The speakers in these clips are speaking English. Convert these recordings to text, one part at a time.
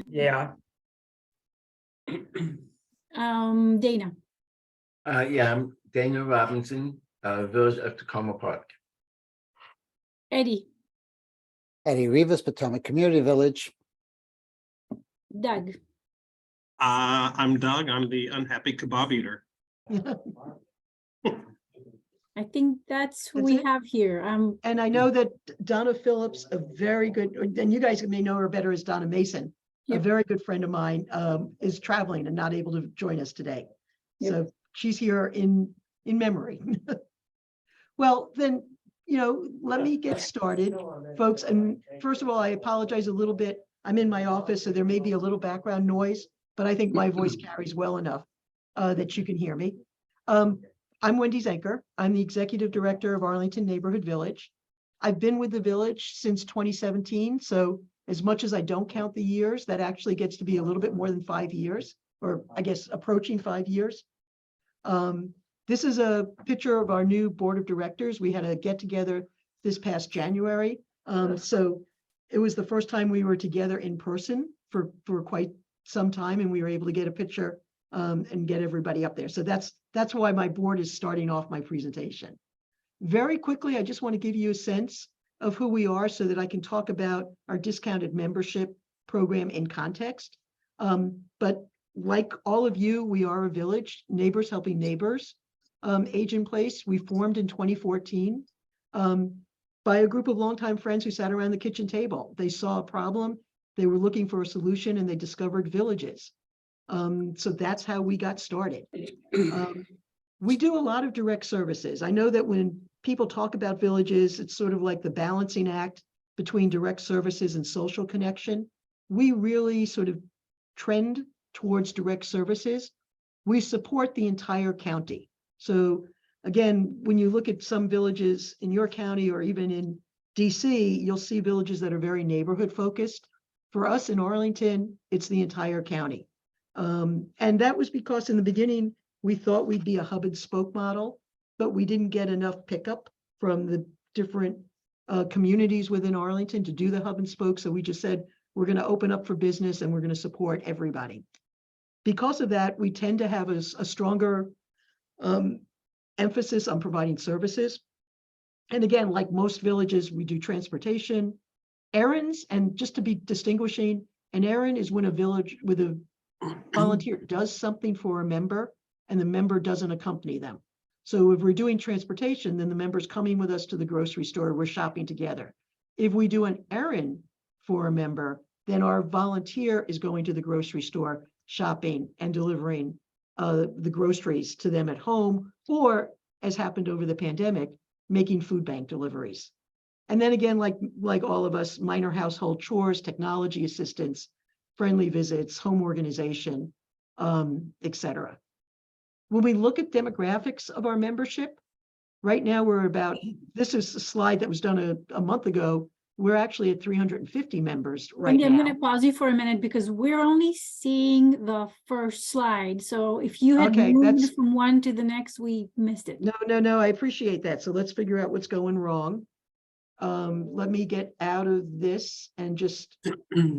Yeah. Dana. Yeah, I'm Daniel Robinson, Village of Tacoma Park. Eddie. Eddie Rivas, Potomac Community Village. Doug. I'm Doug. I'm the unhappy kebab eater. I think that's who That's we it? have here. And I know that Donna Phillips, a very good, and you guys may know her better as Donna Mason, a Yep. very good friend of mine, is traveling and not able to join us today. Yep. So she's here in memory. Well, then, let me get started, folks. And first of all, I apologize a little bit. I'm in my office, so there may be a little background noise, but I think my voice carries well enough that you can hear me. I'm Wendy Zenker. I'm the Executive Director of Arlington Neighborhood Village. I've been with the village since 2017. So as much as I don't count the years, that actually gets to be a little bit more than 5 years, or I guess approaching 5 years. This is a picture of our new board of directors. We had a get together this past January. So it was the first time we were together in person for quite some time, and we were able to get a picture and get everybody up there. So that's why my board is starting off my presentation. Very quickly, I just want to give you a sense of who we are so that I can talk about our discounted membership program in context. But like all of you, we are a village, neighbors helping neighbors. Age in Place, we formed in 2014 by a group of longtime friends who sat around the kitchen table. They saw a problem, they were looking for a solution, and they discovered villages. So that's how we got started. We do a lot of direct services. I know that when people talk about villages, it's sort of like the balancing act between direct services and social connection. We really sort of trend towards direct services. We support the entire county. So again, when you look at some villages in your county or even in DC, you'll see villages that are very neighborhood focused. For us in Arlington, it's the entire county. And that was because in the beginning, we thought we'd be a hub and spoke model, but we didn't get enough pickup from the different communities within Arlington to do the hub and spoke. So we just said, we're going to open up for business and we're going to support everybody. Because of that, we tend to have a stronger emphasis on providing services. And again, like most villages, we do transportation, errands, and just to be distinguishing, an errand is when a village with a volunteer does something for a member and the member doesn't accompany them. So if we're doing transportation, then the member's coming with us to the grocery store, we're shopping together. If we do an errand for a member, then our volunteer is going to the grocery store, shopping and delivering the groceries to them at home, or as happened over the pandemic, making food bank deliveries. And then again, like all of us, minor household chores, technology assistance, friendly visits, home organization, etc. When we look at demographics of our membership, right now we're about, this is a slide that was done a month ago, we're actually at 350 members right Wendy, now. I'm going to pause you for a minute because we're only seeing the first slide. So if you had moved from one to the next, we missed it. No, I appreciate that. So let's figure out what's going wrong. Let me get out of this and just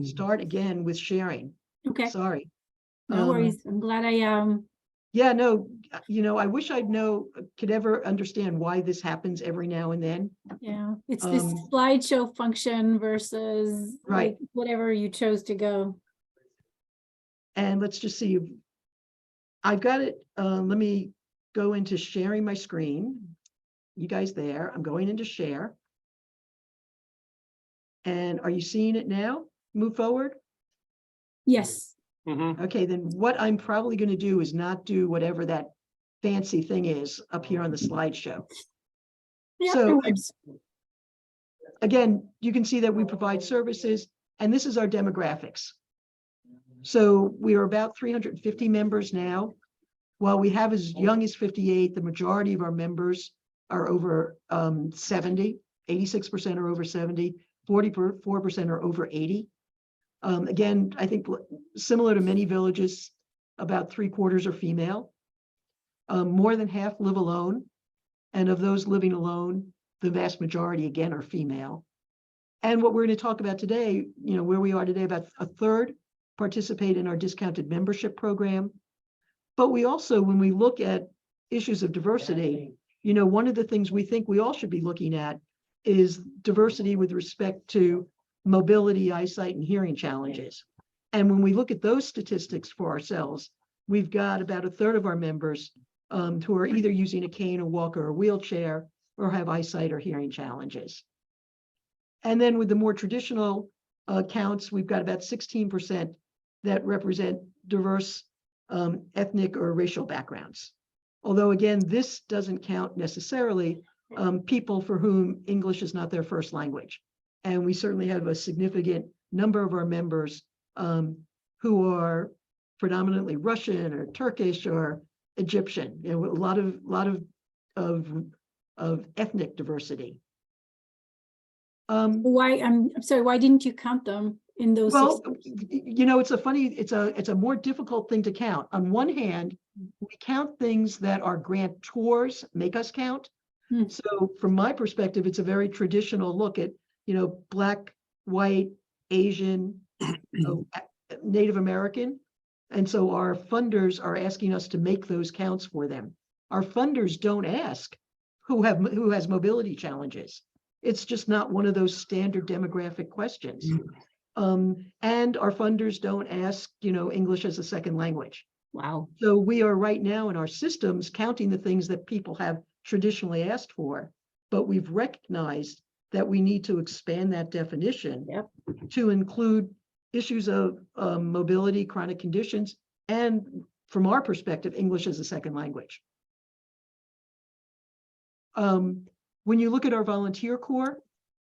start again with sharing. Okay. Sorry. No worries. I'm glad Yeah, no, I wish could ever understand why this happens every now and then. Yeah, it's this slideshow function versus right, like whatever you chose to go. And let's just see. I've got it. Let me go into sharing my screen. You guys there? I'm going into share. And are you seeing it now? Move forward. Yes. Mm-hmm. Okay, then what I'm probably going to do is not do whatever that fancy thing is up here on the slideshow. Yeah, So again, you can see that we provide services, and this is our demographics. So we are about 350 members now. While we have as young as 58, the majority of our members are over 70, 86% are over 70, 44% are over 80. Again, I think similar to many villages, about 3/4 are female. More than half live alone. And of those living alone, the vast majority, again, are female. And what we're going to talk about today, where we are today, about a third participate in our discounted membership program. But we also, when we look at issues of diversity, you know, one of the things we think we all should be looking at is diversity with respect to mobility, eyesight, and hearing challenges. And when we look at those statistics for ourselves, we've got about a third of our members who are either using a cane, a walker, or a wheelchair, or have eyesight or hearing challenges. And then with the more traditional counts, we've got about 16% that represent diverse ethnic or racial backgrounds. Although again, this doesn't count necessarily people for whom English is not their first language. And we certainly have a significant number of our members who are predominantly Russian or Turkish or Egyptian. You know, a lot of ethnic diversity. Why, I'm sorry, why didn't you count them in those? Well, you know, it's a more difficult thing to count. On one hand, we count things that our grantors make us count. So from my perspective, it's a very traditional look at, you know, Black, white, Asian, Native American. And so our funders are asking us to make those counts for them. Our funders don't ask who has mobility challenges. It's just not one of those standard demographic questions. And our funders don't ask, you know, English as a second language. Wow. So we are right now in our systems counting the things that people have traditionally asked for, but we've recognized that we need to expand that definition to include issues of mobility, chronic conditions, and from our perspective, English as a second language. When you look at our volunteer corps,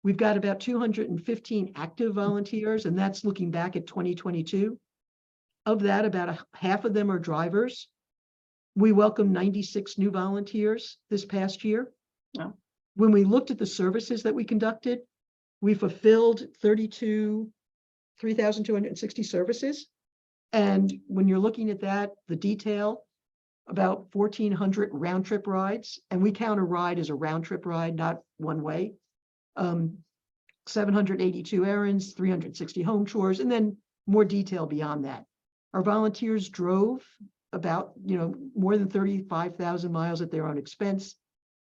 we've got about 215 active volunteers, and that's looking back at 2022. Of that, about half of them are drivers. We welcomed 96 new volunteers this past year. Wow. When we looked at the services that we conducted, we fulfilled 3,260 services. And when you're looking at that, the detail, about 1,400 round trip rides, and we count a ride as a round trip ride, not one way. 782 errands, 360 home chores, and then more detail beyond that. Our volunteers drove about, you know, more than 35,000 miles at their own expense.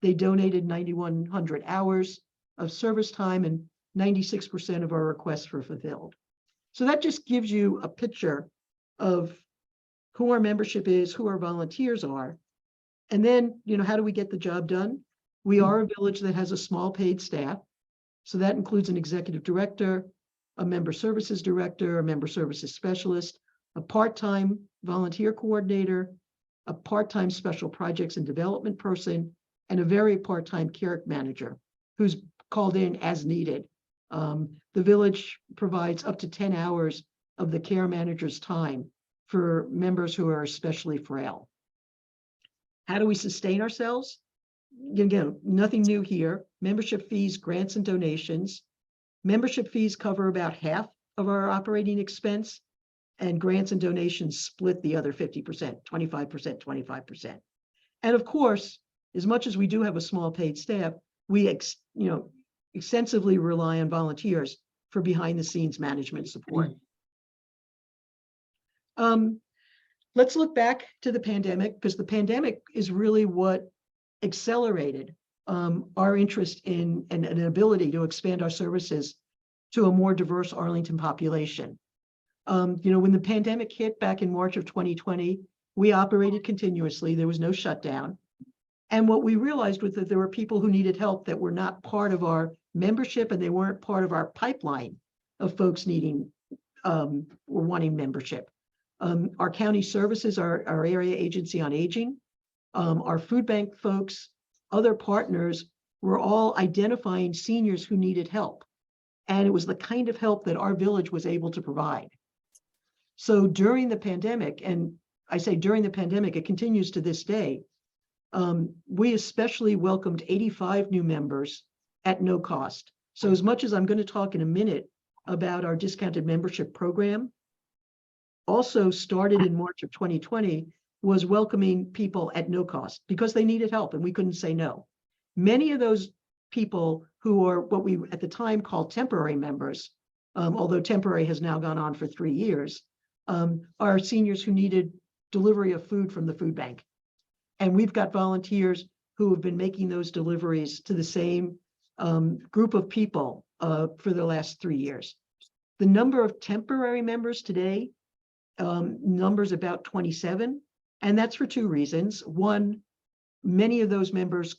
They donated 9,100 hours of service time, and 96% of our requests were fulfilled. So that just gives you a picture of who our membership is, who our volunteers are. And then, you know, how do we get the job done? We are a village that has a small paid staff. So that includes an executive director, a member services director, a member services specialist, a part-time volunteer coordinator, a part-time special projects and development person, and a very part-time care manager who's called in as needed. The village provides up to 10 hours of the care manager's time for members who are especially frail. How do we sustain ourselves? Again, nothing new here. Membership fees, grants, and donations. Membership fees cover about half of our operating expense, and grants and donations split the other 50%, 25%, 25%. And of course, as much as we do have a small paid staff, we extensively rely on volunteers for behind the scenes management support. Let's look back to the pandemic, because the pandemic is really what accelerated our interest in and an ability to expand our services to a more diverse Arlington population. You know, when the pandemic hit back in March of 2020, we operated continuously. There was no shutdown. And what we realized was that there were people who needed help that were not part of our membership, and they weren't part of our pipeline of folks needing or wanting membership. Our county services, our area agency on aging, our food bank folks, other partners were all identifying seniors who needed help. And it was the kind of help that our village was able to provide. So during the pandemic, and I say during the pandemic, it continues to this day, we especially welcomed 85 new members at no cost. So as much as I'm going to talk in a minute about our discounted membership program, also started in March of 2020, was welcoming people at no cost because they needed help and we couldn't say no. Many of those people who are what we at the time called temporary members, although temporary has now gone on for 3 years, are seniors who needed delivery of food from the food bank. And we've got volunteers who have been making those deliveries to the same group of people for the last 3 years. The number of temporary members today numbers about 27, and that's for 2 reasons. One, many of those members,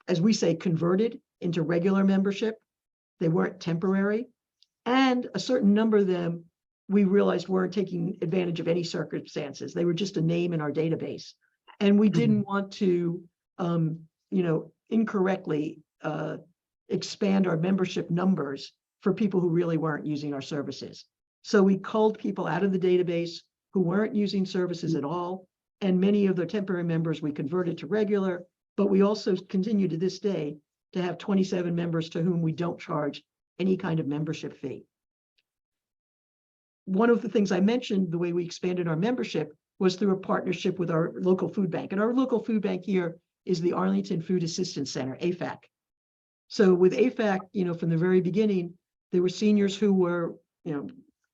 as we say, converted into regular membership. They weren't temporary, and a certain number of them we realized weren't taking advantage of any circumstances. They were just a name in our database, and we didn't want to, incorrectly expand our membership numbers for people who really weren't using our services. So we culled people out of the database who weren't using services at all, and many of the temporary members we converted to regular, but we also continue to this day to have 27 members to whom we don't charge any kind of membership fee. One of the things I mentioned, the way we expanded our membership, was through a partnership with our local food bank. And our local food bank here is the Arlington Food Assistance Center, AFAC. So with AFAC, from the very beginning, there were seniors who were,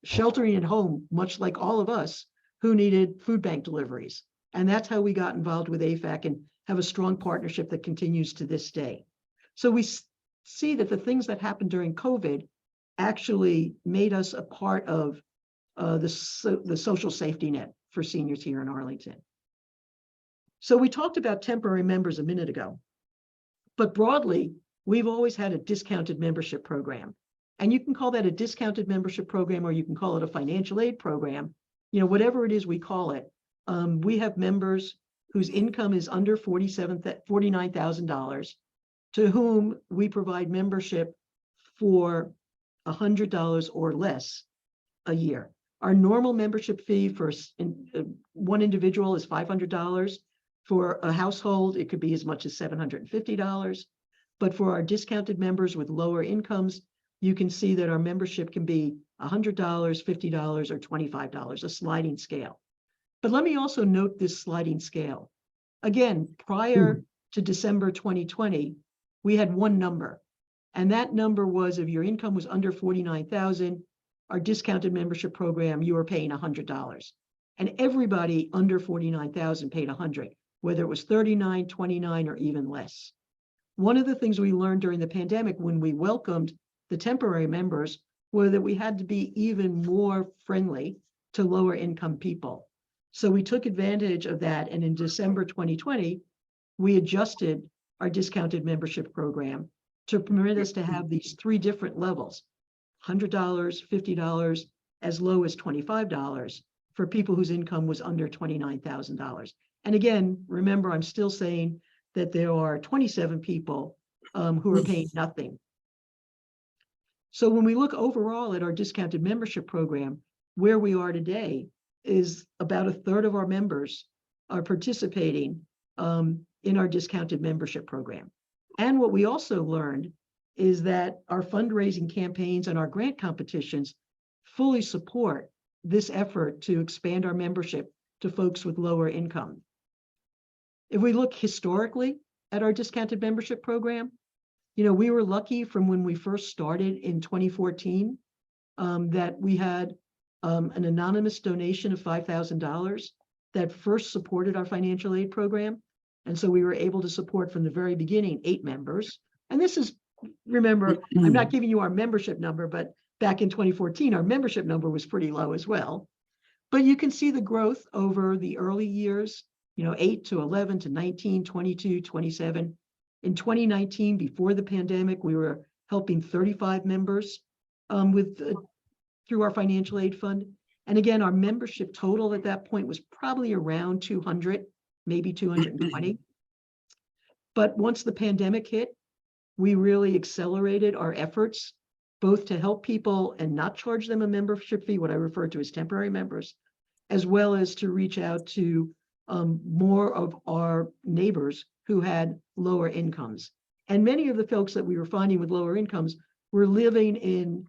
sheltering at home, much like all of us, who needed food bank deliveries. And that's how we got involved with AFAC and have a strong partnership that continues to this day. So we see that the things that happened during COVID actually made us a part of the social safety net for seniors here in Arlington. So we talked about temporary members a minute ago, but broadly, we've always had a discounted membership program. And you can call that a discounted membership program, or you can call it a financial aid program, whatever it is we call it. We have members whose income is under $49,000, to whom we provide membership for $100 or less a year. Our normal membership fee for one individual is $500. For a household, it could be as much as $750. But for our discounted members with lower incomes, you can see that our membership can be $100, $50, or $25, a sliding scale. But let me also note this sliding scale. Again, prior to December 2020, we had one number, and that number was if your income was under $49,000, our discounted membership program, you were paying $100. And everybody under $49,000 paid $100, whether it was $39, $29, or even less. One of the things we learned during the pandemic when we welcomed the temporary members were that we had to be even more friendly to lower income people. So we took advantage of that, and in December 2020, we adjusted our discounted membership program to permit us to have these 3 different levels: $100, $50, as low as $25 for people whose income was under $29,000. And again, remember, I'm still saying that there are 27 people who are paying nothing. So when we look overall at our discounted membership program, where we are today is about a third of our members are participating in our discounted membership program. And what we also learned is that our fundraising campaigns and our grant competitions fully support this effort to expand our membership to folks with lower income. If we look historically at our discounted membership program, we were lucky from when we first started in 2014 that we had an anonymous donation of $5,000 that first supported our financial aid program. And so we were able to support from the very beginning 8 members. And this is, remember, I'm not giving you our membership number, but back in 2014, our membership number was pretty low as well. But you can see the growth over the early years, 8 to 11 to 19, 22, 27. In 2019, before the pandemic, we were helping 35 members through our financial aid fund. And again, our membership total at that point was probably around 200, maybe 220. But once the pandemic hit, we really accelerated our efforts, both to help people and not charge them a membership fee, what I refer to as temporary members, as well as to reach out to more of our neighbors who had lower incomes. And many of the folks that we were finding with lower incomes were living in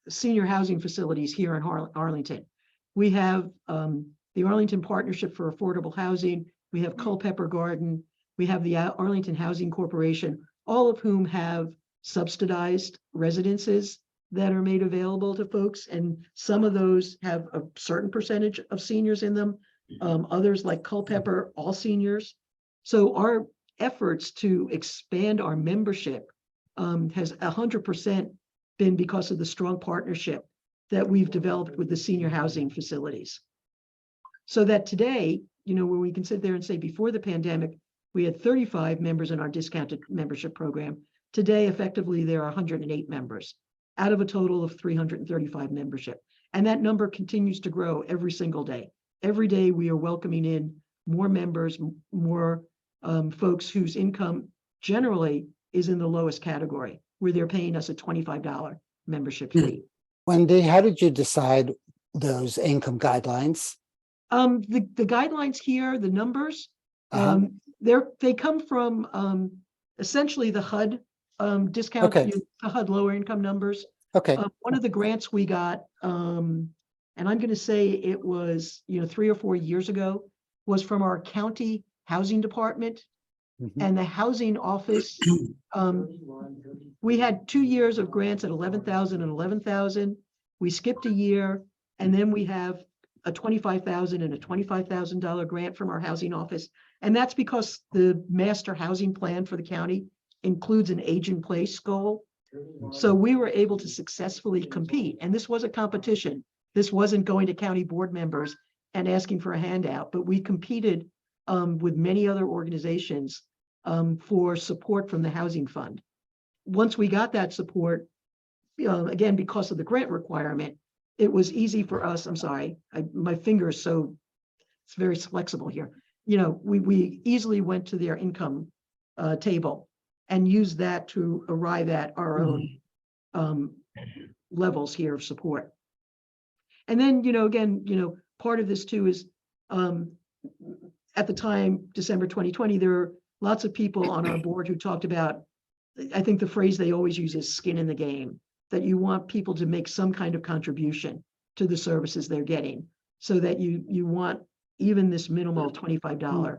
senior housing facilities here in Arlington. We have the Arlington Partnership for Affordable Housing, we have Culpeper Garden, we have the Arlington Housing Corporation, all of whom have subsidized residences that are made available to folks, and some of those have a certain percentage of seniors in them. Others, like Culpeper, all seniors. So our efforts to expand our membership has 100% been because of the strong partnership that we've developed with the senior housing facilities. So that today, where we can sit there and say before the pandemic, we had 35 members in our discounted membership program. Today, effectively, there are 108 members out of a total of 335 membership. And that number continues to grow every single day. Every day we are welcoming in more members, more folks whose income generally is in the lowest category, where they're paying us a $25 membership fee. Wendy, how did you decide those income guidelines? The guidelines here, the numbers, they come from essentially the HUD discount, Okay. the HUD lower income numbers. Okay. One of the grants we got, and I'm going to say it was 3 or 4 years ago, was from our county housing department. And the housing office. We had 2 years of grants at 11,000 and 11,000. We skipped a year, and then we have a $25,000 and a $25,000 grant from our housing office. And that's because the master housing plan for the county includes an age-in-place goal. So we were able to successfully compete. And this was a competition. This wasn't going to county board members and asking for a handout, but we competed with many other organizations for support from the housing fund. Once we got that support, again, because of the grant requirement, it was easy for us. I'm sorry, my finger is so, it's very flexible here. We easily went to their income table and used that to arrive at our own levels here of support. And then, again, part of this too is at the time, December 2020, there were lots of people on our board who talked about, I think the phrase they always use is skin in the game, that you want people to make some kind of contribution to the services they're getting, so that you want even this minimal $25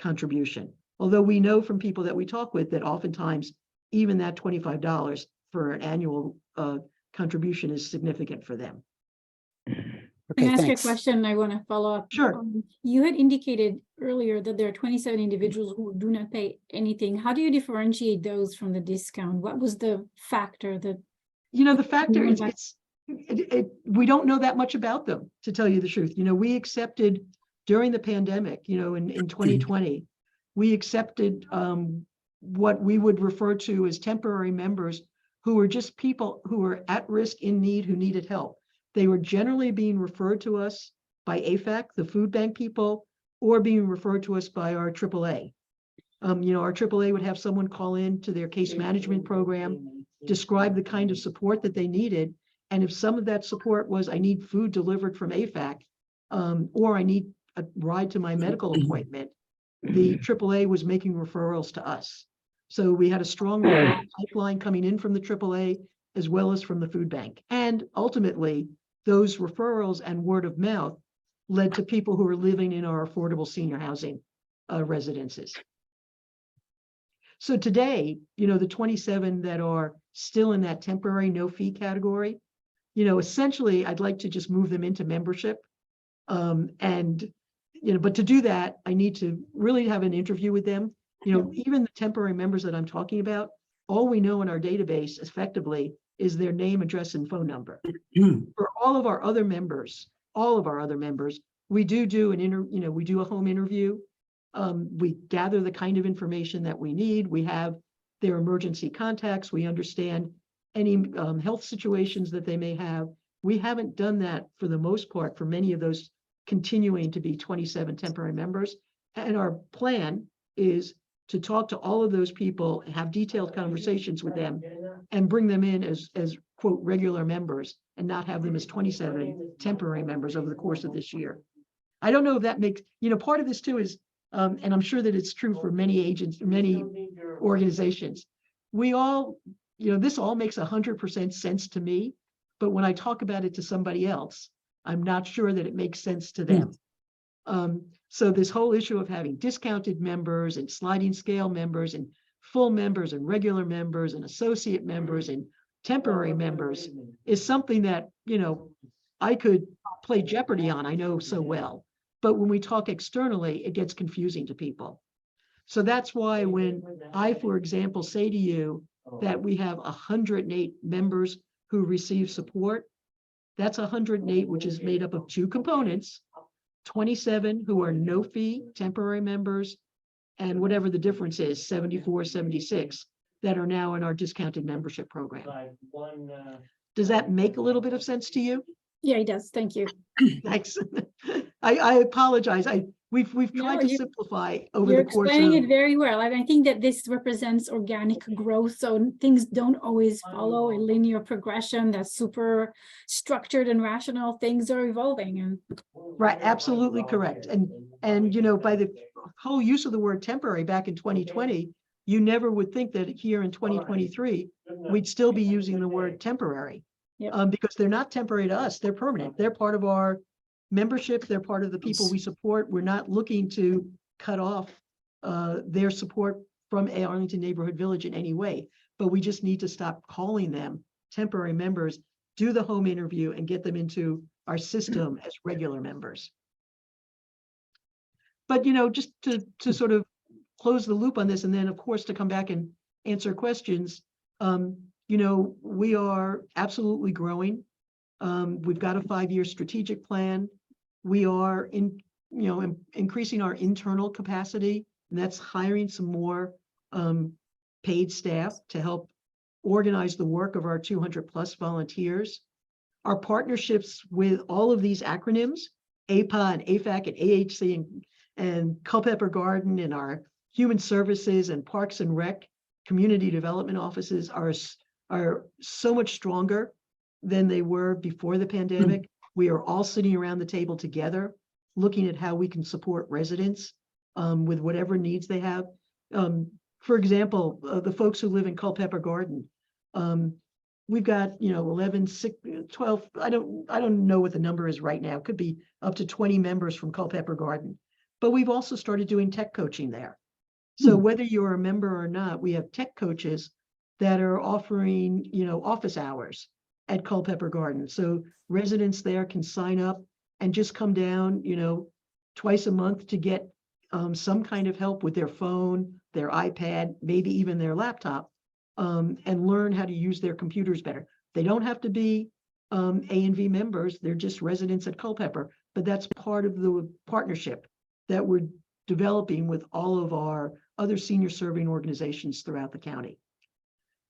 contribution. Although we know from people that we talk with that oftentimes even that $25 for an annual contribution is significant for them. Okay, Can I ask thanks. a question? I want to follow up. Sure. You had indicated earlier that there are 27 individuals who do not pay anything. How do you differentiate those from the discount? What was the factor that? The factor is we don't know that much about them, to tell you the truth. We accepted during the pandemic, in 2020, we accepted what we would refer to as temporary members who were just people who were at risk, in need, who needed help. They were generally being referred to us by AFAC, the food bank people, or being referred to us by our AAA. Our AAA would have someone call in to their case management program, describe the kind of support that they needed. And if some of that support was, I need food delivered from AFAC, or I need a ride to my medical appointment, the AAA was making referrals to us. So we had a strong referral pipeline coming in from the AAA as well as from the food bank. And ultimately, those referrals and word of mouth led to people who are living in our affordable senior housing residences. So today, the 27 that are still in that temporary no fee category, essentially, I'd like to just move them into membership. But to do that, I need to really have an interview with them. Even the temporary members that I'm talking about, all we know in our database effectively is their name, address, and phone number. For all of our other members, we do a home interview. We gather the kind of information that we need. We have their emergency contacts. We understand any health situations that they may have. We haven't done that for the most part for many of those continuing to be 27 temporary members. And our plan is to talk to all of those people, have detailed conversations with them, and bring them in as quote, regular members, and not have them as 27 temporary members over the course of this year. I don't know if that makes, part of this too is, and I'm sure that it's true for many agents, many organizations. We all, this all makes 100% sense to me, but when I talk about it to somebody else, I'm not sure that it makes sense to them. So this whole issue of having discounted members and sliding scale members and full members and regular members and associate members and temporary members is something that, I could play Jeopardy on, I know so well. But when we talk externally, it gets confusing to people. So that's why when I, for example, say to you that we have 108 members who receive support, that's 108, which is made up of two components, 27 who are no fee temporary members, and whatever the difference is, 74, 76, that are now in our discounted membership program. Does that make a little bit of sense to you? Yeah, it does. Thank you. Thanks. I apologize. We've tried No, to you- simplify over You're the course explaining of. it very well. And I think that this represents organic growth. So things don't always follow a linear progression that's super structured and rational. Things are evolving. And Right, absolutely correct. And by the whole use of the word temporary back in 2020, you never would think that here in 2023, we'd still be using the word temporary. Yep. Because they're not temporary to us, they're permanent. They're part of our membership, they're part of the people we support. We're not looking to cut off their support from Arlington Neighborhood Village in any way, but we just need to stop calling them temporary members, do the home interview and get them into our system as regular members. But, just to sort of close the loop on this, and then of course to come back and answer questions, we are absolutely growing. We've got a 5-year strategic plan. We are increasing our internal capacity, and that's hiring some more paid staff to help organize the work of our 200+ volunteers. Our partnerships with all of these acronyms, APA and AFAC and AHC and Culpeper Garden and our Human Services and Parks and Rec community development offices are so much stronger than they were before the pandemic. We are all sitting around the table together, looking at how we can support residents with whatever needs they have. For example, the folks who live in Culpeper Garden, we've got 11, 12. I don't know what the number is right now. It could be up to 20 members from Culpeper Garden, but we've also started doing tech coaching there. So whether you're a member or not, we have tech coaches that are offering, office hours at Culpeper Garden. So residents there can sign up and just come down, twice a month to get some kind of help with their phone, their iPad, maybe even their laptop, and learn how to use their computers better. They don't have to be A&V members. They're just residents at Culpeper, but that's part of the partnership that we're developing with all of our other senior serving organizations throughout the county.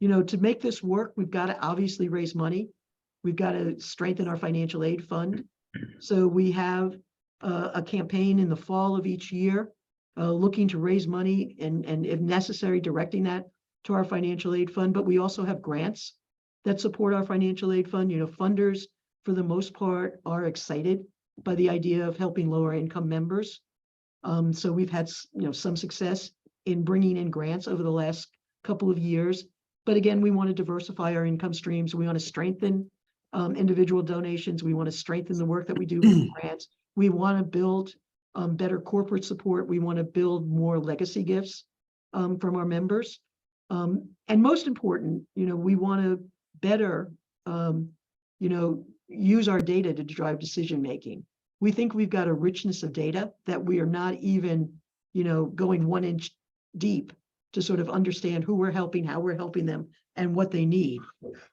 To make this work, we've got to obviously raise money. We've got to strengthen our financial aid fund. So we have a campaign in the fall of each year looking to raise money and if necessary, directing that to our financial aid fund. But we also have grants that support our financial aid fund. Funders, for the most part, are excited by the idea of helping lower income members. So we've had some success in bringing in grants over the last couple of years. But again, we want to diversify our income streams. We want to strengthen individual donations. We want to strengthen the work that we do with grants. We want to build better corporate support. We want to build more legacy gifts from our members. And most important, we want to better, use our data to drive decision making. We think we've got a richness of data that we are not even, going 1 inch deep to sort of understand who we're helping, how we're helping them, and what they need.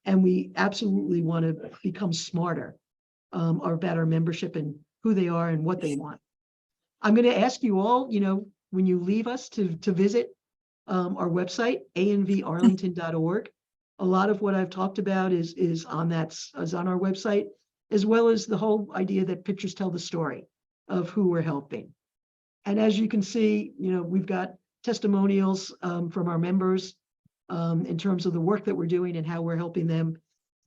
And we absolutely want to become smarter about our membership and who they are and what they want. I'm going to ask you all, when you leave us to visit our website, anvarlington.org. A lot of what I've talked about is on our website, as well as the whole idea that pictures tell the story of who we're helping. And as you can see, we've got testimonials from our members in terms of the work that we're doing and how we're helping them.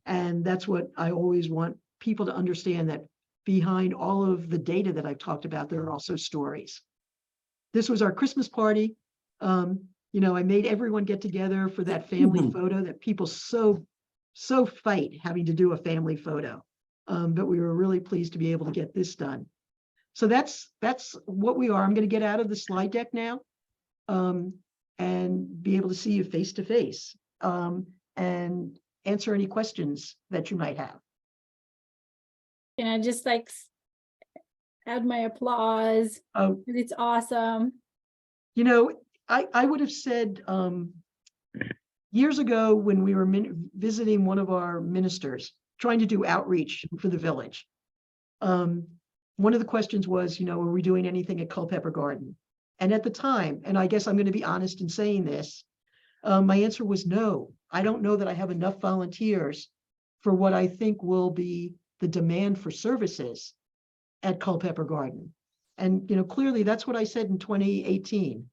And that's what I always want people to understand, that behind all of the data that I've talked about, there are also stories. This was our Christmas party. I made everyone get together for that family photo that people so fight having to do a family photo. But we were really pleased to be able to get this done. So that's what we are. I'm going to get out of the slide deck now and be able to see you face to face and answer any questions that you might have. And I just like add my applause. Oh, It's awesome. you know, I would have said years ago when we were visiting one of our ministers, trying to do outreach for the village. One of the questions was, are we doing anything at Culpeper Garden? And at the time, and I guess I'm going to be honest in saying this, my answer was no. I don't know that I have enough volunteers for what I think will be the demand for services at Culpeper Garden. And, clearly that's what I said in 2018.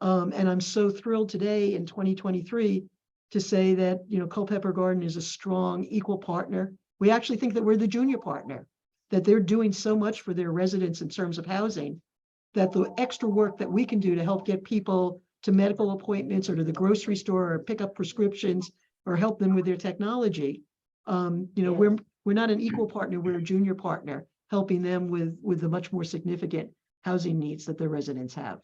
And I'm so thrilled today in 2023 to say that, Culpeper Garden is a strong, equal partner. We actually think that we're the junior partner, that they're doing so much for their residents in terms of housing, that the extra work that we can do to help get people to medical appointments or to the grocery store or pick up prescriptions or help them with their technology. We're not an equal partner, we're a junior partner, helping them with the much more significant housing needs that their residents have.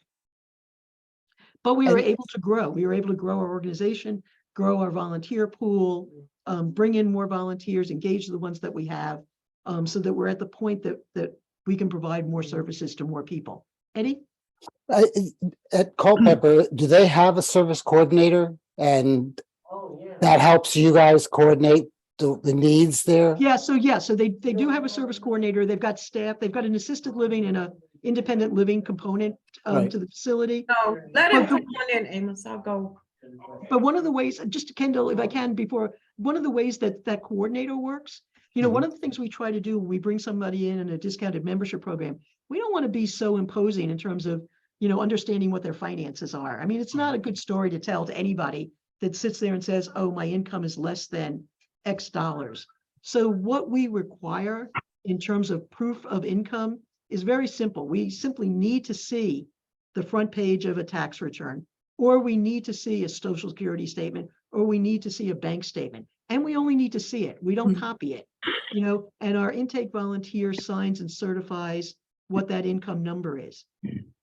But we were able to grow. We were able to grow our organization, grow our volunteer pool, bring in more volunteers, engage the ones that we have, so that we're at the point that we can provide more services to more people. Eddie? At Culpeper, do they have a service coordinator, and that helps you guys coordinate the needs there? So they do have a service coordinator. They've got staff. They've got an assisted living and a independent living component Right. to the facility. So let him come on in, Amos. I'll go. But one of the ways, just Kendall, if I can, one of the ways that coordinator works, one of the things we try to do when we bring somebody in a discounted membership program, we don't want to be so imposing in terms of, understanding what their finances are. I mean, it's not a good story to tell to anybody that sits there and says, oh, my income is less than X dollars. So what we require in terms of proof of income is very simple. We simply need to see the front page of a tax return, or we need to see a social security statement, or we need to see a bank statement. And we only need to see it. We don't copy it, and our intake volunteer signs and certifies what that income number is.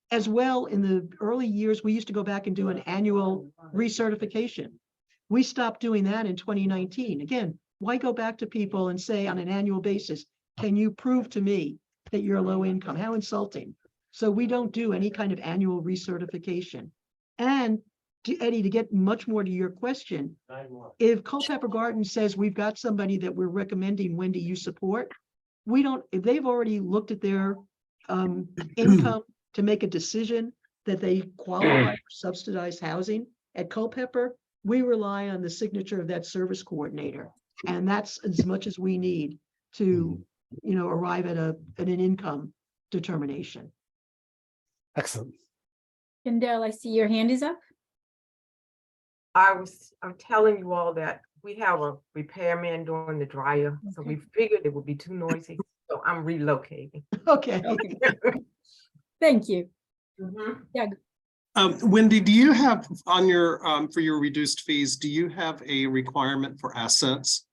As well, in the early years, we used to go back and do an annual recertification. We stopped doing that in 2019. Again, why go back to people and say on an annual basis, can you prove to me that you're low income? How insulting. So we don't do any kind of annual recertification. And Eddie, to get much more to your question, if Culpeper Garden says we've got somebody that we're recommending, Wendy, you support, if they've already looked at their income to make a decision that they qualify for subsidized housing at Culpeper, we rely on the signature of that service coordinator. And that's as much as we need to, arrive at an income determination. Excellent. Kendall, I see your hand is up. I'm telling you all that we have a repairman doing the dryer, so we figured it would be too noisy. So I'm relocating. Okay. Thank you. Wendy, do you have on your for your reduced fees, do you have a requirement for assets?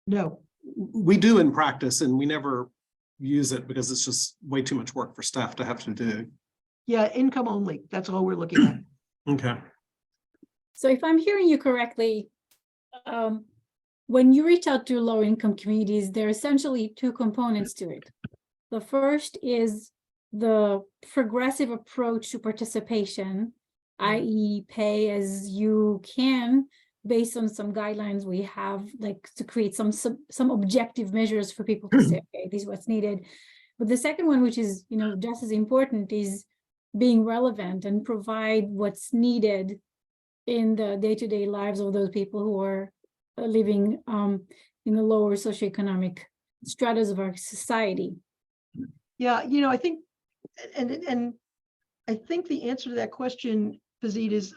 No. We do in practice, and we never use it because it's just way too much work for staff to have to do. Yeah, income only. That's all we're looking at. Okay. So if I'm hearing you correctly, when you reach out to low income communities, there are essentially two components to it. The first is the progressive approach to participation, i.e. pay as you can, based on some guidelines we have, like to create some objective measures for people to say, okay, this is what's needed. But the second one, which is, just as important, is being relevant and provide what's needed in the day-to-day lives of those people who are living in the lower socioeconomic stratas of our society. Yeah, I think, and I think the answer to that question, Fazit,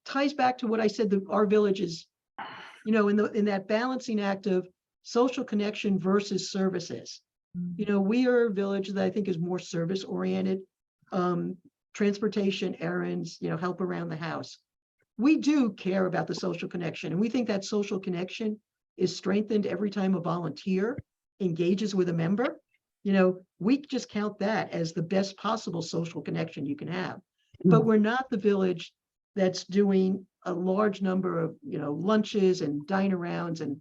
ties back to what I said, our village is, in that balancing act of social connection versus services. We are a village that I think is more service oriented, transportation, errands, help around the house. We do care about the social connection, and we think that social connection is strengthened every time a volunteer engages with a member. We just count that as the best possible social connection you can have. But we're not the village that's doing a large number of, lunches and dine arounds and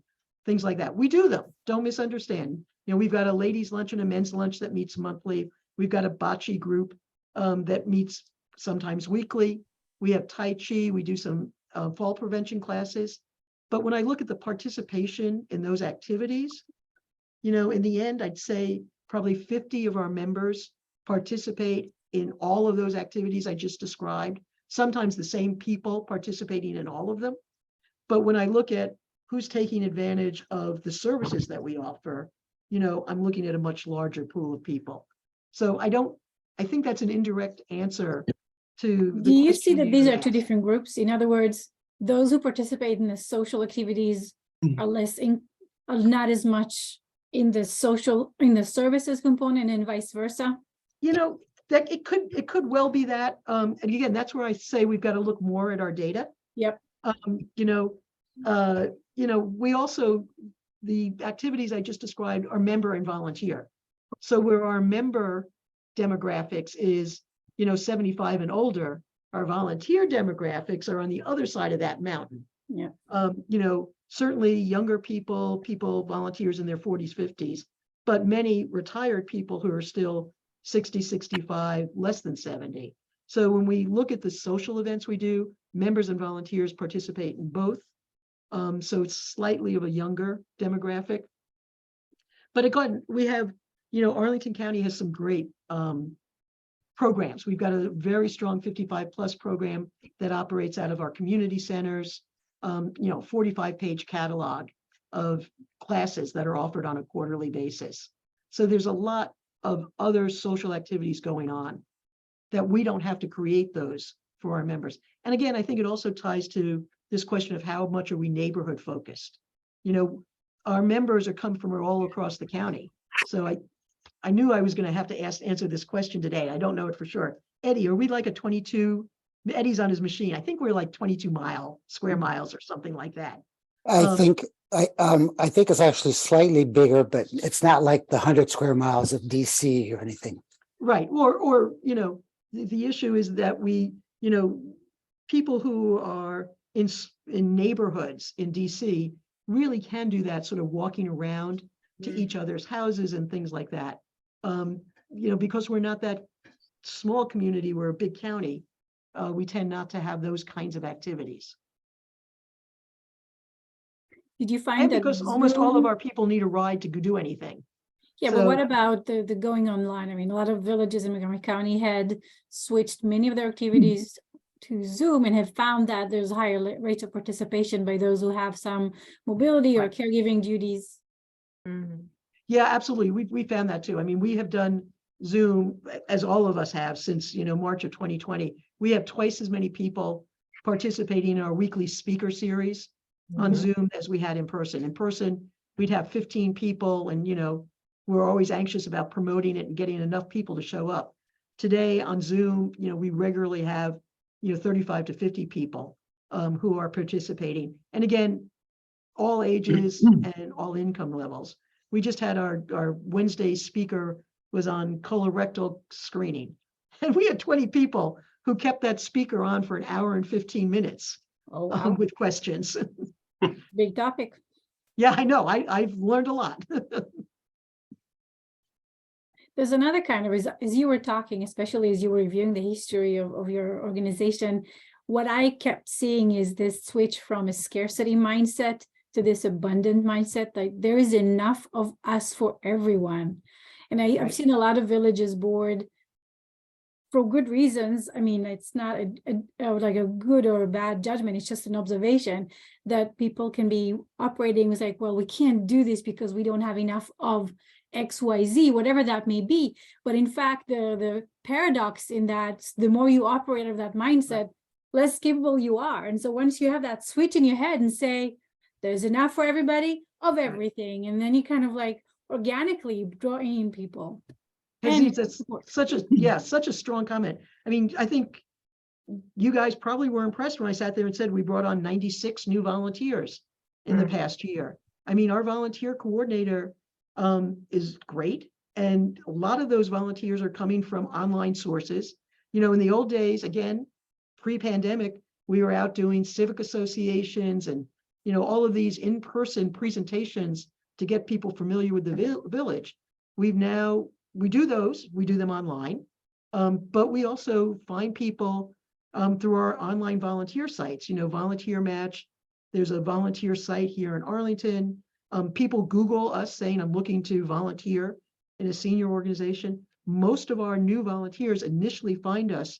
things like that. We do them, don't misunderstand. You know, we've got a ladies' lunch and a men's lunch that meets monthly. We've got a bocce group that meets sometimes weekly. We have Tai Chi, we do some fall prevention classes. But when I look at the participation in those activities, you know, in the end, I'd say probably 50 of our members participate in all of those activities I just described, sometimes the same people participating in all of them. But when I look at who's taking advantage of the services that we offer, you know, I'm looking at a much larger pool of people. So I think that's an indirect answer to the Do you see question that these you are two asked. different groups? In other words, those who participate in the social activities are are not as much in the services component and vice versa? You know, that it could well be that. And again, that's where I say we've got to look more at our data. Yep. We also, the activities I just described are member and volunteer. So where our member demographics is, 75 and older, our volunteer demographics are on the other side of that mountain. Yeah. Certainly younger people, volunteers in their 40s, 50s, but many retired people who are still 60, 65, less than 70. So when we look at the social events we do, members and volunteers participate in both. So it's slightly of a younger demographic. But again, we have, Arlington County has some great programs. We've got a very strong 55+ program that operates out of our community centers, 45-page catalog of classes that are offered on a quarterly basis. So there's a lot of other social activities going on that we don't have to create those for our members. And again, I think it also ties to this question of how much are we neighborhood focused? Our members are come from all across the county. So I knew I was going to have to answer this question today. I don't know it for sure. Eddie, are we like a 22? Eddie's on his machine. I think we're like 22 square miles or something like that. I think it's actually slightly bigger, but it's not like the 100 square miles of DC or anything. Right. Or the issue is that we, people who are in neighborhoods in DC really can do that sort of walking around to each other's houses and things like that. Because we're not that small community, we're a big county, we tend not to have those kinds of activities. Did you find And that because almost all of Zoom- our people need a ride to go do anything. Yeah, but So- what about the going online? I mean, a lot of villages in Montgomery County had switched many of their activities to Zoom and have found that there's higher rates of participation by those who have some mobility or Right. caregiving duties. Mhm. Yeah, absolutely. We found that too. I mean, we have done Zoom, as all of us have, since March of 2020. We have twice as many people participating in our weekly speaker series on Mhm. Zoom as we had in person. In person, we'd have 15 people, and we're always anxious about promoting it and getting enough people to show up. Today on Zoom, we regularly have 35 to 50 people who are participating, and again, all ages and all income levels. We just had our Wednesday speaker was on colorectal screening, and we had 20 people who kept that speaker on for an hour and 15 minutes Oh, wow. with questions. Big topic. Yeah, I know. I've learned a lot. There's another kind of, as you were talking, especially as you were reviewing the history of your organization, what I kept seeing is this switch from a scarcity mindset to this abundant mindset. Like there is enough of us for everyone. And I've Right. seen a lot of villages board for good reasons. I mean, it's not like a good or a bad judgment. It's just an observation that people can be operating with like, well, we can't do this because we don't have enough of XYZ, whatever that may be. But in fact, the paradox in that, the more you operate of that mindset, less capable you are. And so once you have that switch in your head and say, there's enough for everybody of everything, and then you kind of like organically draw in people. Aziz, that's such a strong comment. I mean, I think you guys probably were impressed when I sat there and said we brought on 96 new volunteers in the past year. I mean, our volunteer coordinator is great. And a lot of those volunteers are coming from online sources. In the old days, again, pre-pandemic, we were out doing civic associations and all of these in-person presentations to get people familiar with the village. We do those, we do them online, but we also find people through our online volunteer sites, Volunteer Match. There's a volunteer site here in Arlington. People Google us saying, I'm looking to volunteer in a senior organization. Most of our new volunteers initially find us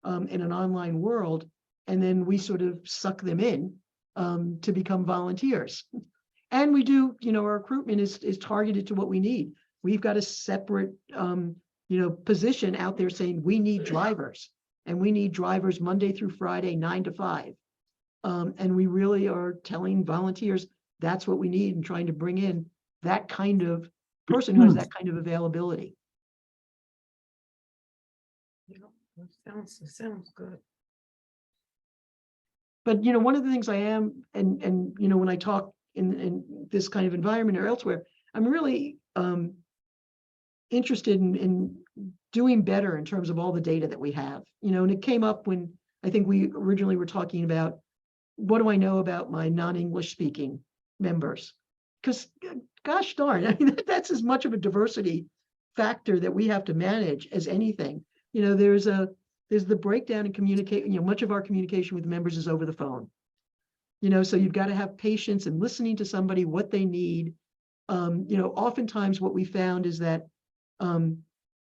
in an online world, and then we sort of suck them in to become volunteers. And we do, our recruitment is targeted to what we need. We've got a separate, position out there saying we need drivers, and we need drivers Monday through Friday, 9 to 5. And we really are telling volunteers that's what we need, and trying to bring in that kind of person who has that kind of availability. It sounds good. But, one of the things I am, and when I talk in this kind of environment or elsewhere, I'm really interested in doing better in terms of all the data that we have, and it came up when I think we originally were talking about, what do I know about my non-English speaking members? Because gosh darn, I mean, that's as much of a diversity factor that we have to manage as anything. There's the breakdown in communication. Much of our communication with members is over the phone. So you've got to have patience and listening to somebody, what they need. Oftentimes what we found is that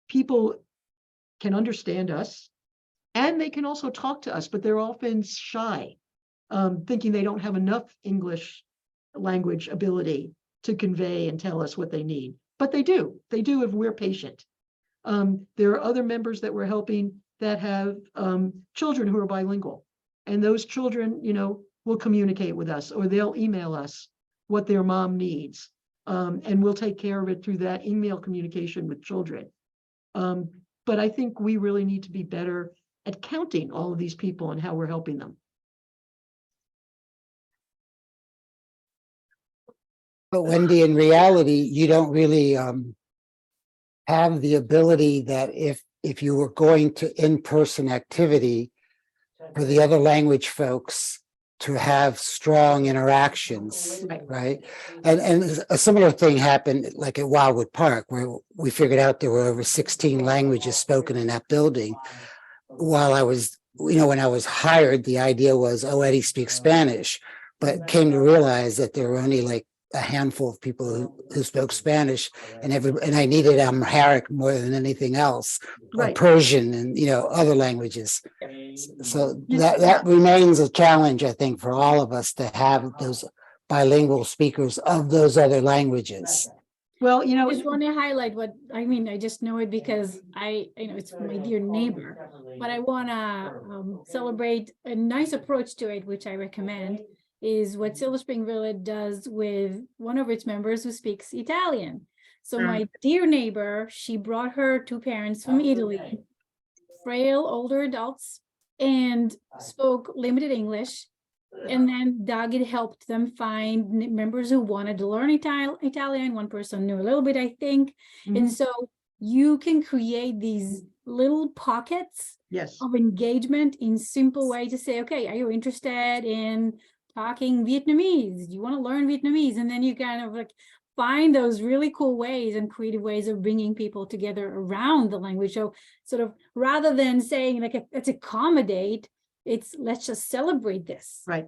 people can understand us, and they can also talk to us, but they're often shy, thinking they don't have enough English language ability to convey and tell us what they need. But they do if we're patient. There are other members that we're helping that have children who are bilingual, and those children, will communicate with us, or they'll email us what their mom needs, and we'll take care of it through that email communication with children. But I think we really need to be better at counting all of these people and how we're helping them. But Wendy, in reality, you don't really have the ability that if you were going to in-person activity for the other language folks to have strong interactions, right? And a similar thing happened like at Wildwood Park, where we figured out there were over 16 languages spoken in that building. While I was, when I was hired, the idea was, oh, Eddie speaks Spanish, but came to realize that there were only like a handful of people who spoke Spanish, and I needed Amharic more than anything else, or Persian, and other languages. So that remains a challenge, I think, for all of us to have those bilingual speakers of those other languages. Well, I just want to highlight what I mean. I just know it because it's my dear neighbor, but I want to celebrate a nice approach to it, which I recommend, is what Silver Spring Village does with one of its members who speaks Italian. So my dear neighbor, she brought her 2 parents from Italy, frail older adults, and spoke limited English. And then Daggett helped them find members who wanted to learn Italian. One person knew a little bit, I think. And so you can create these little pockets of engagement in simple way to say, okay, are you interested in talking Vietnamese? Do you want to learn Vietnamese? And then you kind of like find those really cool ways and creative ways of bringing people together around the language. So sort of rather than saying like, let's accommodate, it's let's just celebrate this. Right.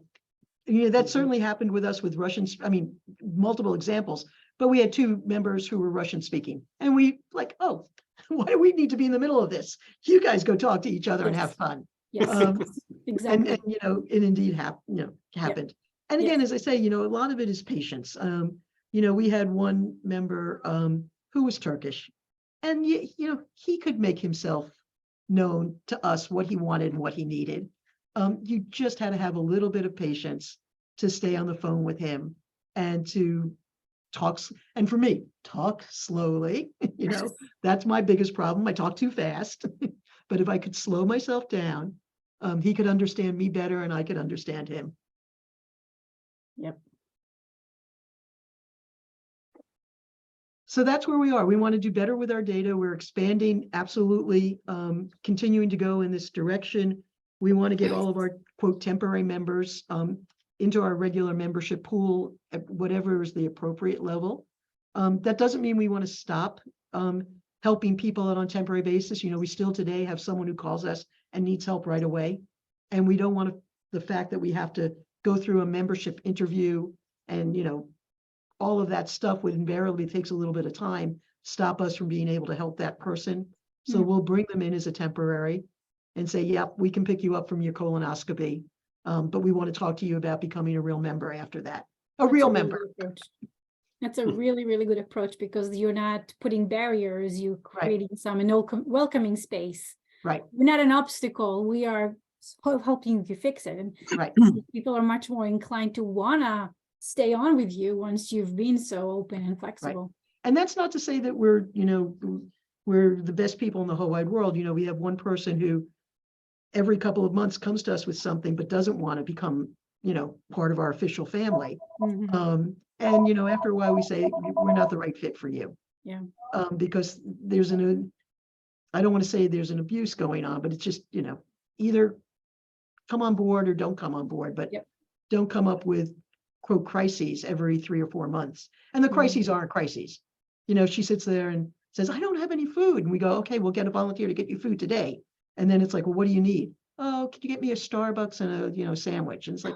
That certainly happened with us with Russians. I mean, multiple examples, but we had 2 members who were Russian speaking, and we like, oh, why do we need to be in the middle of this? You guys go talk to each other and have fun. Yes, exactly. And it indeed happened. And again, as I say, a lot of it is patience. We had one member who was Turkish, and he could make himself known to us what he wanted and what he needed. You just had to have a little bit of patience to stay on the phone with him and to talk. And for me, talk slowly. That's my biggest problem. I talk too fast. But if I could slow myself down, he could understand me better and I could understand him. Yep. So that's where we are. We want to do better with our data. We're expanding, absolutely, continuing to go in this direction. We want to get all of our, quote, temporary members into our regular membership pool at whatever is the appropriate level. That doesn't mean we want to stop helping people out on a temporary basis. You know, we still today have someone who calls us and needs help right away. And we don't want the fact that we have to go through a membership interview and, you know, all of that stuff would invariably takes a little bit of time, stop us from being able to help that person. So we'll bring them in as a temporary and say, yep, we can pick you up from your colonoscopy. But we want to talk to you about becoming a real member after that. A That's real really member. good approach. That's a really, really good approach because you're not putting barriers, you're creating some welcoming space. Right, We're not an obstacle. We are helping you fix it. And right. people are much more inclined to wanna stay on with you once you've been so open and flexible. And that's not to say that we're, you know, we're the best people in the whole wide world. You know, we have one person who every couple of months comes to us with something, but doesn't want to become, you know, part of our official family. Mhm. And, you know, after a while we say, we're not the right fit for you. Yeah. Because there's I don't want to say there's an abuse going on, but it's just, you know, either come on board or don't come on board, but don't come up with quote crises every 3 or 4 months. And the crises aren't crises. You know, she sits there and says, I don't have any food. And we go, okay, we'll get a volunteer to get you food today. And then it's like, well, what do you need? Oh, could you get me a Starbucks and a, you know, sandwich? And it's like,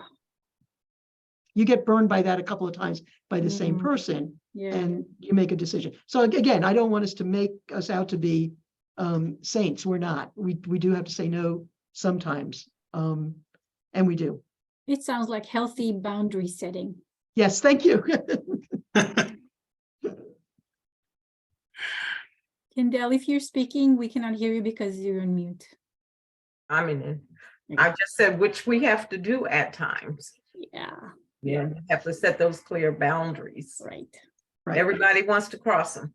you get burned by that a couple of times by the same person and you make a decision. So again, I don't want us to make us out to be saints. We're not. We do have to say no sometimes. And we do. It sounds like healthy boundary setting. Yes, thank you. Kendall, if you're speaking, we cannot hear you because you're on mute. I'm in. I just said, which we have to do at times. Yeah. Yeah, you have to set those clear boundaries. Right. Right. Everybody wants to cross them.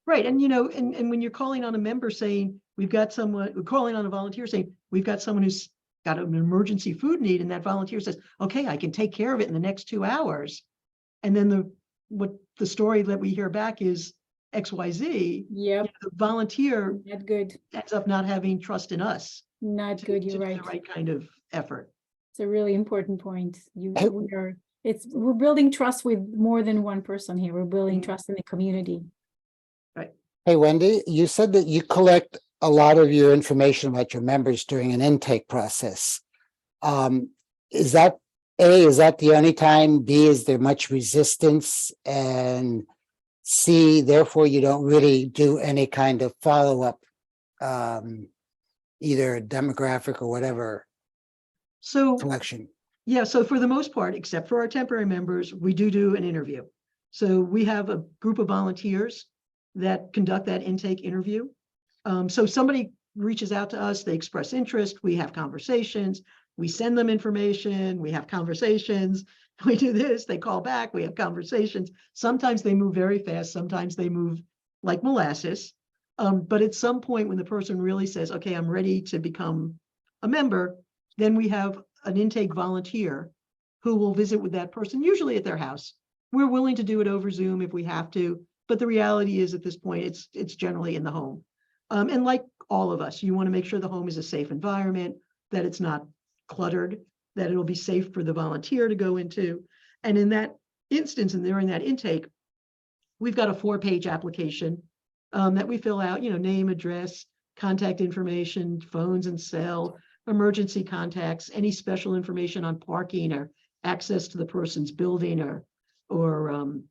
Right. And, you know, and when you're calling on a member saying, we've got someone, we're calling on a volunteer saying, we've got someone who's got an emergency food need, and that volunteer says, okay, I can take care of it in the next 2 hours. And then the story that we hear back is XYZ. Yep. The volunteer Not good. ends up not having trust in us. Not good. You're to do right. the right kind of effort. It's a really important point. We're building trust with more than one person here. We're building trust in the community. Hey, Wendy, you said that you collect a lot of your information about your members during an intake process. Is that the only time? B, is there much resistance? And C, therefore, you don't really do any kind of follow-up, either demographic or whatever collection? Yeah, so for the most part, except for our temporary members, we do an interview. So we have a group of volunteers that conduct that intake interview. So somebody reaches out to us, they express interest, we have conversations, we send them information, we have conversations, we do this, they call back, we have conversations. Sometimes they move very fast, sometimes they move like molasses. But at some point when the person really says, okay, I'm ready to become a member, then we have an intake volunteer who will visit with that person, usually at their house. We're willing to do it over Zoom if we have to, but the reality is at this point, it's generally in the home. And like all of us, you want to make sure the home is a safe environment, that it's not cluttered, that it'll be safe for the volunteer to go into. And in that instance, and during that intake, we've got a 4-page application that we fill out, you know, name, address, contact information, phones and cell, emergency contacts, any special information on parking or access to the person's building or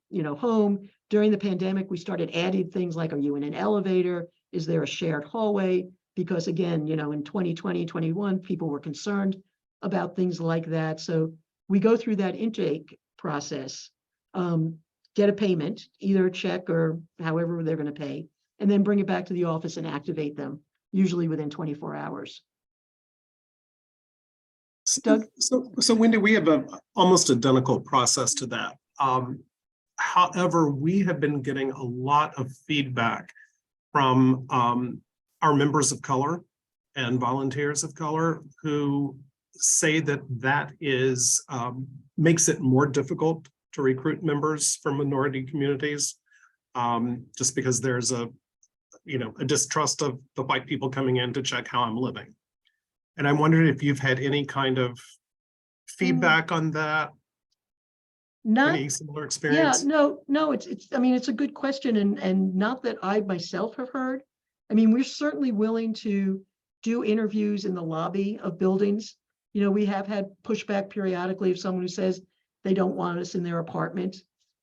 you know, home. During the pandemic, we started adding things like, are you in an elevator? Is there a shared hallway? Because again, you know, in 2020, 21, people were concerned about things like that. So we go through that intake process, get a payment, either a check or however they're going to pay, and then bring it back to the office and activate them, usually within 24 hours. Doug? So Wendy, we have almost identical process to that. However, we have been getting a lot of feedback from our members of color and volunteers of color who say that is makes it more difficult to recruit members from minority communities, just because there's a distrust of the white people coming in to check how I'm living. And I'm wondering if you've had any kind of feedback on that? Not, Any similar yeah, experience? no, I mean, it's a good question and not that I myself have heard. I mean, we're certainly willing to do interviews in the lobby of buildings. You know, we have had pushback periodically of someone who says they don't want us in their apartment.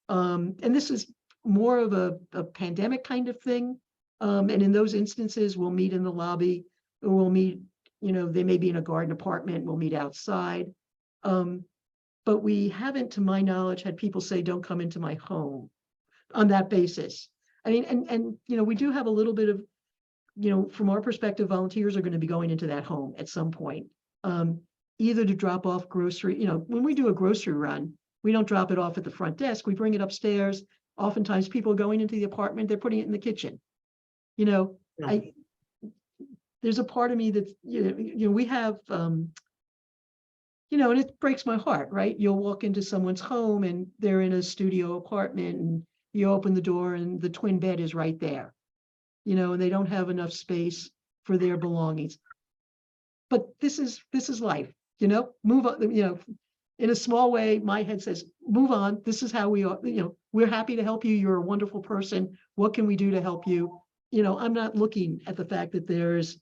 And this is more of a pandemic kind of thing. And in those instances, we'll meet in the lobby or we'll meet, you know, they may be in a garden apartment, we'll meet outside. But we haven't, to my knowledge, had people say, don't come into my home on that basis. I mean, and, you know, we do have a little bit of, you know, from our perspective, volunteers are going to be going into that home at some point. Either to drop off grocery, you know, when we do a grocery run, we don't drop it off at the front desk, we bring it upstairs. Oftentimes people are going into the apartment, they're putting it in the kitchen. You know, Yeah. There's a part of me that, you know, we have, you know, and it breaks my heart, right? You'll walk into someone's home and they're in a studio apartment and you open the door and the twin bed is right there, you know, and they don't have enough space for their belongings. But this is life, you know, move on, you know, in a small way, my head says, move on. This is how we are, you know, we're happy to help you. You're a wonderful person. What can we do to help you? You know, I'm not looking at the fact that there's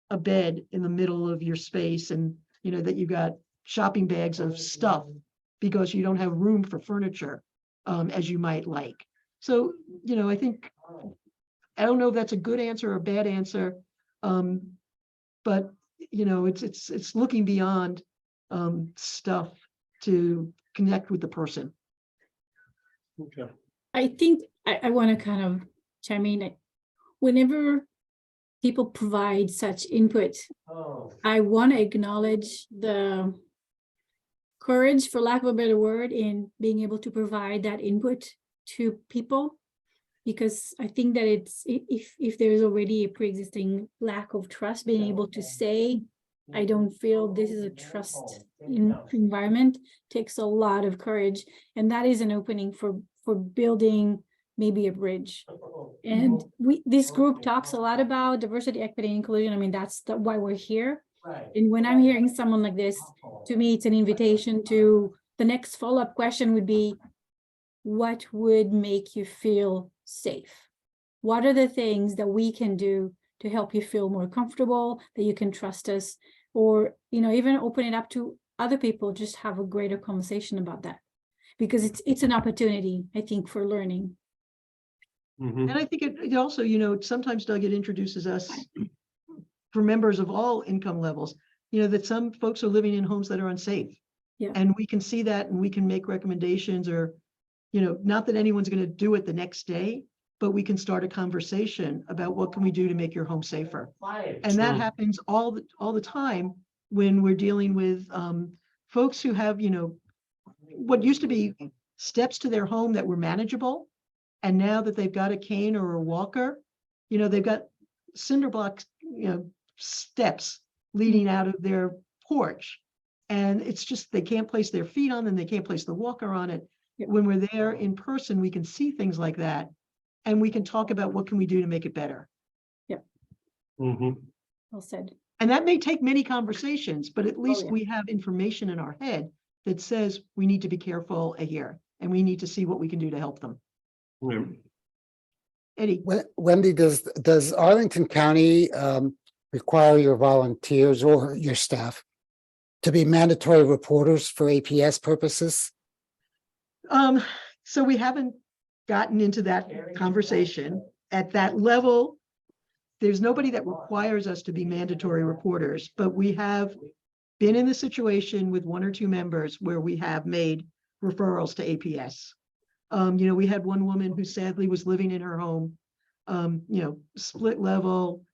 a bed in the middle of your space and, you know, that you got shopping bags of stuff because you don't have room for furniture as you might like. So, you know, I think, I don't know if that's a good answer or a bad answer, but, you know, it's looking beyond stuff to connect with the person. Okay. I think I want to kind of chime in. Whenever people provide such input, I want to acknowledge the courage, for lack of a better word, in being able to provide that input to people, because I think that it's, if there's already a pre-existing lack of trust, being able to say, I don't feel this is a trust environment, takes a lot of courage, and that is an opening for building maybe a bridge. And this group talks a lot about diversity, equity, and inclusion. I mean, that's why we're here. And when I'm hearing someone like this, to me, it's an invitation to the next follow-up question would be, what would make you feel safe? What are the things that we can do to help you feel more comfortable, that you can trust us, or, you know, even open it up to other people, just have a greater conversation about that, because it's an opportunity, I think, for learning. Mhm. And I think it also, you know, sometimes, Doug, it introduces us for members of all income levels, you know, that some folks are living in homes that are unsafe. Yeah. And we can see that and we can make recommendations, or, you know, not that anyone's going to do it the next day, but we can start a conversation about what can we do to make your home safer. And that Sure. happens all the time when we're dealing with folks who have, you know, what used to be steps to their home that were manageable. And now that they've got a cane or a walker, you know, they've got cinder blocks, you know, steps leading out of their porch. And it's just, they can't place their feet on them. They can't place the walker on it. Yep. When we're there in person, we can see things like that. And we can talk about what can we do to make it better. Mhm. Well said. And that may take many conversations, but at least yeah. we have information in our head that says we need to be careful here and we need to see what we can do to help them. Yeah. Eddie, Wendy, does Arlington County require your volunteers or your staff to be mandatory reporters for APS purposes? so we haven't gotten into that conversation at that level. There's nobody that requires us to be mandatory reporters, but we have been in the situation with one or two members where we have made referrals to APS. You know, we had one woman who sadly was living in her home, you know, split level,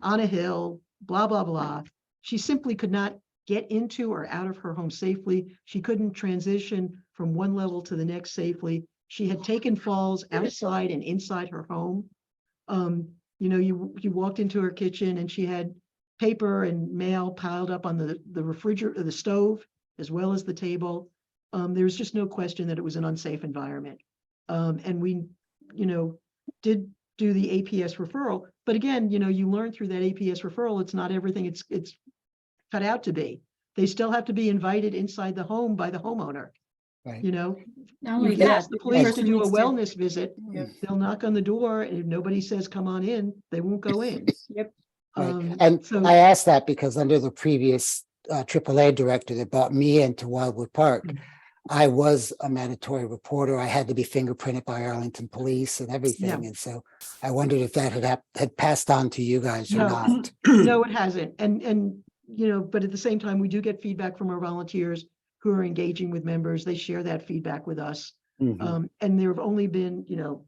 on a hill, blah, blah, blah. She simply could not get into or out of her home safely. She couldn't transition from one level to the next safely. She had taken falls outside and inside her home. You know, you walked into her kitchen and she had paper and mail piled up on the refrigerator, the stove, as well as the table. There's just no question that it was an unsafe environment. And we, you know, did do the APS referral. But again, you know, you learn through that APS referral, it's not everything it's cut out to be. they still have to be invited inside the home by the homeowner. Right. You know, Not you only can that, ask the the police to person do a needs to- wellness visit. Yep. They'll knock on the door, and if nobody says, come on in, they won't go in. Yep. Right. And So, I asked that because under the previous AAA director that brought me into Wildwood Park, I was a mandatory reporter. I had to be fingerprinted by Arlington Police and everything. And so I wondered if that had passed on to you guys or No. not. no, it hasn't. And, you know, but at the same time, we do get feedback from our volunteers who are engaging with members. They share that feedback with us. Mhm. And there have only been, you know,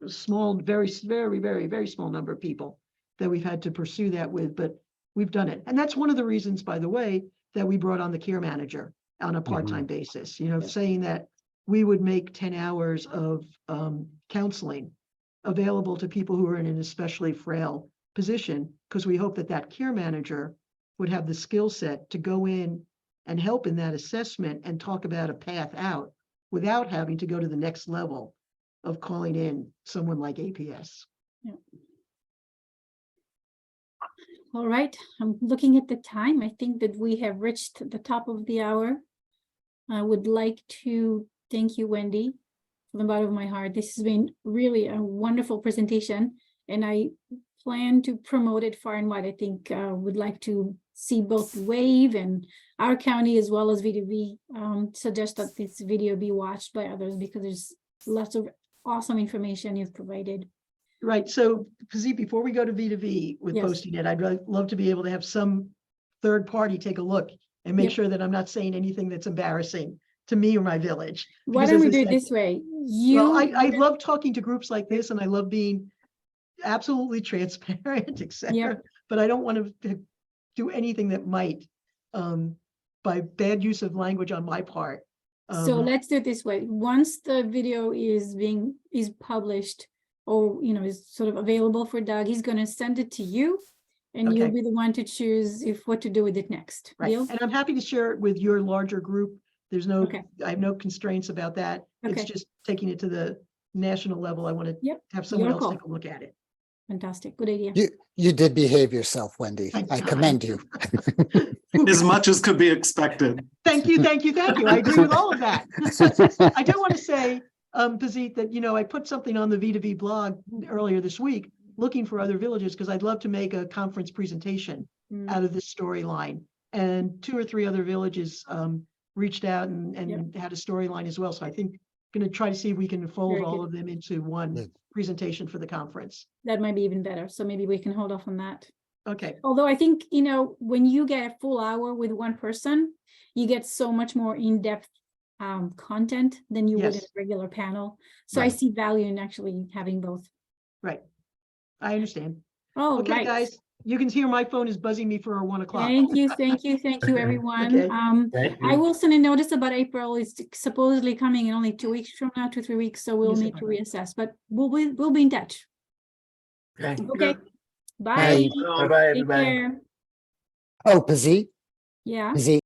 a small, very, very, very, very small number of people that we've had to pursue that with, but we've done it. And that's one of the reasons, by the way, that we brought on the care manager on a part-time basis, you know, saying that we would make 10 hours of counseling available to people who are in an especially frail position, because we hope that that care manager would have the skill set to go in and help in that assessment and talk about a path out without having to go to the next level of calling in someone like APS. All right, I'm looking at the time. I think that we have reached the top of the hour. I would like to thank you, Wendy, from the bottom of my heart. This has been really a wonderful presentation, and I plan to promote it far and wide. I think would like to see both WAVE and our county as well as VDV suggest that this video be watched by others, because there's lots of awesome information you've provided. Right, so, Pazit, before we go to V2V with Yes. posting it, I'd really love to be able to have some third party take a look and make Yep. sure that I'm not saying anything that's embarrassing to me or my village. Why Because don't as we I do it said- this way? Well, I love talking to groups like this, and I love being absolutely transparent, et cetera, but I don't want to do anything that might, by bad use of language on my part. So let's do it this way. Once the video is published, or is sort of available for Doug, he's going to send it to you, and you'll Okay. be the one to choose what to do with it next. Right, Deal? and I'm happy to share it with your larger group. There's no, Okay. I have no constraints about that. It's Okay. just taking it to the national level. I want to Yep, have someone your else call. take a look at it. Fantastic. Good idea. You did behave yourself, Wendy. Thank I God. commend you. As much as could be expected. Thank you, thank you, thank you. I agree with all of that. I do want to say, Pazit, that, I put something on the V2V blog earlier this week, looking for other villages, because I'd love to make a conference presentation Mm. out of this storyline. And 2 or 3 other villages reached out and had a storyline as well. So I think I'm going to try to see if we can fold Very all good. of them into one Good. presentation for the conference. That might be even better. So maybe we can hold off on that. Okay, Although I think, when you get a full hour with one person, you get so much more in-depth content than you would in Yes. a regular panel. So I Right. see value in actually having both. right. I understand. Oh, Okay, right. guys, you can hear my phone is buzzing me for 1 o'clock. Thank you, everyone. Okay. Thank I you. will send a notice about April. It's supposedly coming in only 2 weeks from now, 2-3 weeks, so we'll Yes, need to bye-bye. reassess, but we'll be in touch. Okay. Okay, Bye. bye. Bye-bye, Take everybody. care. Oh, Pazit, Yeah. Pazit,